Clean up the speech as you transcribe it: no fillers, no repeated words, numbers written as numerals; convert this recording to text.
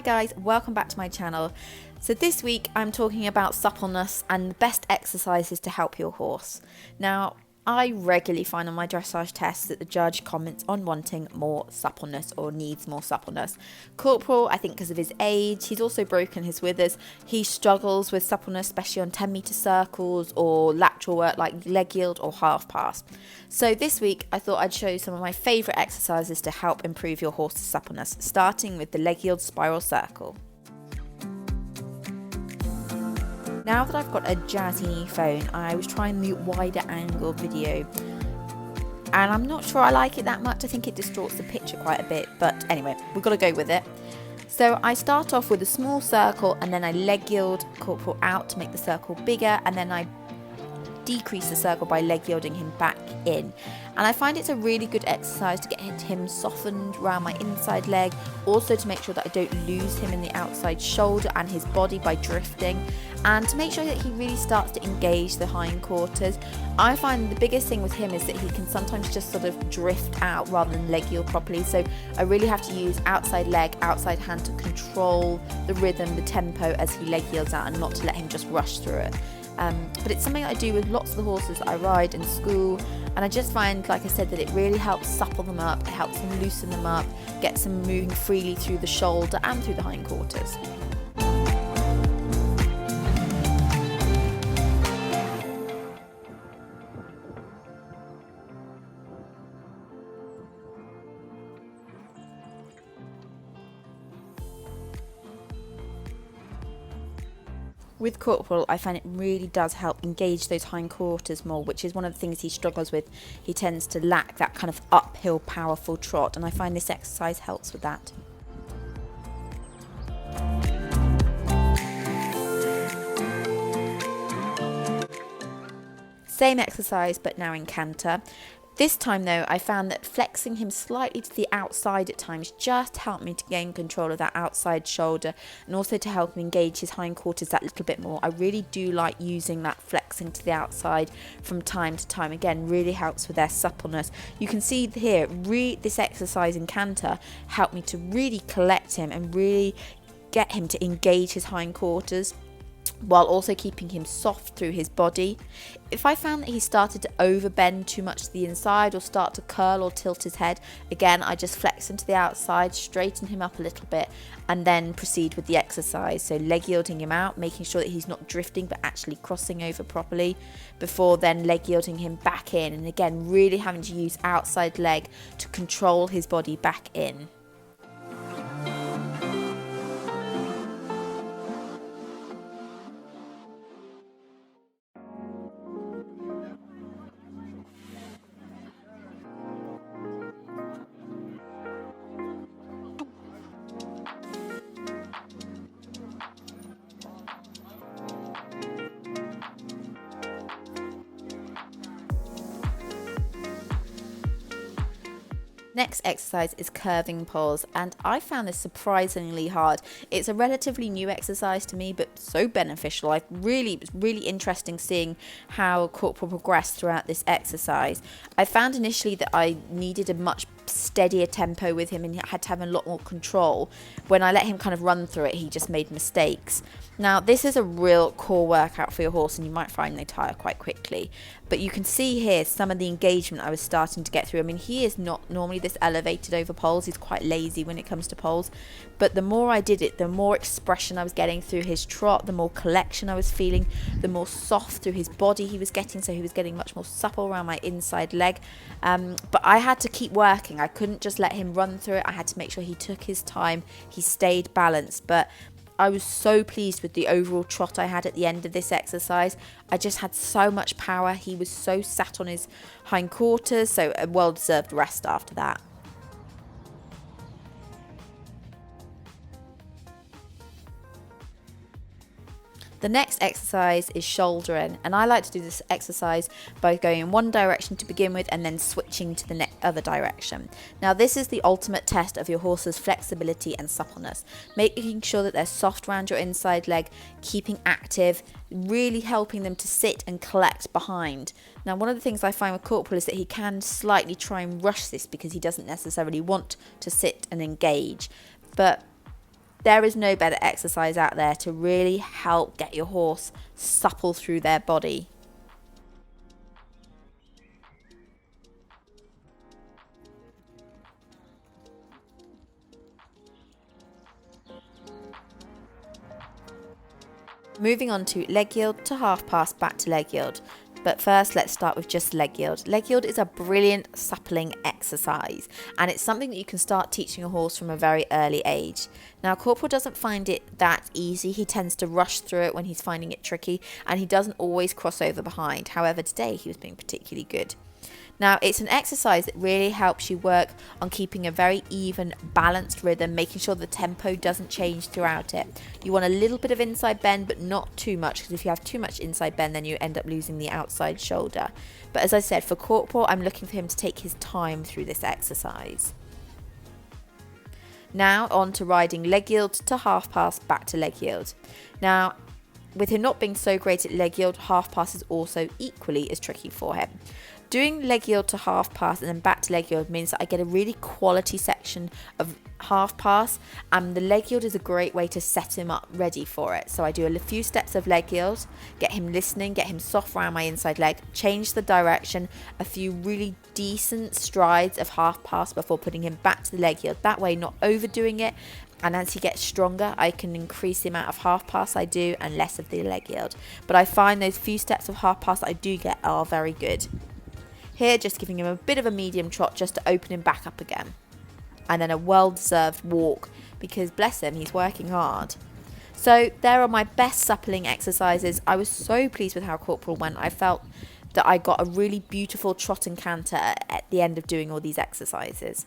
Hi guys, welcome back to my channel. So this week I'm talking about suppleness and the best exercises to help your horse. Now, I regularly find on my dressage tests that the judge comments on wanting more suppleness or needs more suppleness. Corporal, I think because of his age, he's also broken his withers. He struggles with suppleness, especially on 10-meter circles or lateral work like leg yield or half pass. So this week I thought I'd show you some of my favourite exercises to help improve your horse's suppleness, starting with the leg yield spiral circle. Now that I've got a jazzy phone, I was trying the wider angle video and I'm not sure I like it that much. I think it distorts the picture quite a bit, but anyway, we've got to go with it. So I start off with a small circle and then I leg yield Corporal out to make the circle bigger, and then I decrease the circle by leg yielding him back in. And I find it's a really good exercise to get him softened around my inside leg, also to make sure that I don't lose him in the outside shoulder and his body by drifting, and to make sure that he really starts to engage the hindquarters. I find the biggest thing with him is that he can sometimes just sort of drift out rather than leg yield properly, so I really have to use outside leg, outside hand to control the rhythm, the tempo as he leg yields out, and not to let him just rush through it. But it's something I do with lots of the horses that I ride in school, and I just find, like I said, that it really helps supple them up, it helps them loosen them up, gets them moving freely through the shoulder and through the hindquarters. With Corporal, I find it really does help engage those hindquarters more, which is one of the things he struggles with. He tends to lack that kind of uphill, powerful trot, and I find this exercise helps with that. Same exercise, but now in canter. This time though, I found that flexing him slightly to the outside at times just helped me to gain control of that outside shoulder, and also to help him engage his hindquarters that little bit more. I really do like using that flexing to the outside from time to time. Again, really helps with their suppleness. You can see here, this exercise in canter helped me to really collect him and really get him to engage his hindquarters, while also keeping him soft through his body. If I found that he started to overbend too much to the inside or start to curl or tilt his head, again I just flex him to the outside, straighten him up a little bit, and then proceed with the exercise. So leg yielding him out, making sure that he's not drifting but actually crossing over properly, before then leg yielding him back in, and again really having to use outside leg to control his body back in. Next exercise is curving poles, and I found this surprisingly hard. It's a relatively new exercise to me, but so beneficial. It was really interesting seeing how Corporal progressed throughout this exercise. I found initially that I needed a much steadier tempo with him and had to have a lot more control. When I let him kind of run through it, he just made mistakes. Now, this is a real core workout for your horse, and you might find they tire quite quickly. But you can see here some of the engagement I was starting to get through. I mean, he is not normally this elevated over poles. He's quite lazy when it comes to poles. But the more I did it, the more expression I was getting through his trot, the more collection I was feeling, the more soft through his body he was getting. So he was getting much more supple around my inside leg. But I had to keep working. I couldn't just let him run through it. I had to make sure he took his time. He stayed balanced. But I was so pleased with the overall trot I had at the end of this exercise. I just had so much power. He was so sat on his hindquarters, so a well-deserved rest after that. The next exercise is shouldering, and I like to do this exercise by going in one direction to begin with and then switching to the other direction. Now, this is the ultimate test of your horse's flexibility and suppleness, making sure that they're soft around your inside leg, keeping active, really helping them to sit and collect behind. Now, one of the things I find with Corporal is that he can slightly try and rush this because he doesn't necessarily want to sit and engage, but There is no better exercise out there to really help get your horse supple through their body. Moving on to leg yield to half pass back to leg yield. But first, let's start with just leg yield. Leg yield is a brilliant suppling exercise, and it's something that you can start teaching a horse from a very early age. Now, Corporal doesn't find it that easy. He tends to rush through it when he's finding it tricky, and he doesn't always cross over behind. However, today he was being particularly good. Now, it's an exercise that really helps you work on keeping a very even, balanced rhythm, making sure the tempo doesn't change throughout it. You want a little bit of inside bend, but not too much, because if you have too much inside bend, then you end up losing the outside shoulder. But as I said, for Corporal, I'm looking for him to take his time through this exercise. Now, on to riding leg yield to half pass back to leg yield. Now, with him not being so great at leg yield, half pass is also equally as tricky for him. Doing leg yield to half pass and then back to leg yield means that I get a really quality section of half pass, and the leg yield is a great way to set him up ready for it. So I do a few steps of leg yield, get him listening, get him soft around my inside leg, change the direction, a few really decent strides of half pass before putting him back to the leg yield. That way, not overdoing it. And as he gets stronger, I can increase the amount of half pass I do and less of the leg yield. But I find those few steps of half pass that I do get are very good. Here, just giving him a bit of a medium trot just to open him back up again. And then a well-deserved walk, because bless him, he's working hard. So there are my best suppling exercises. I was so pleased with how Corporal went. I felt that I got a really beautiful trot and canter at the end of doing all these exercises.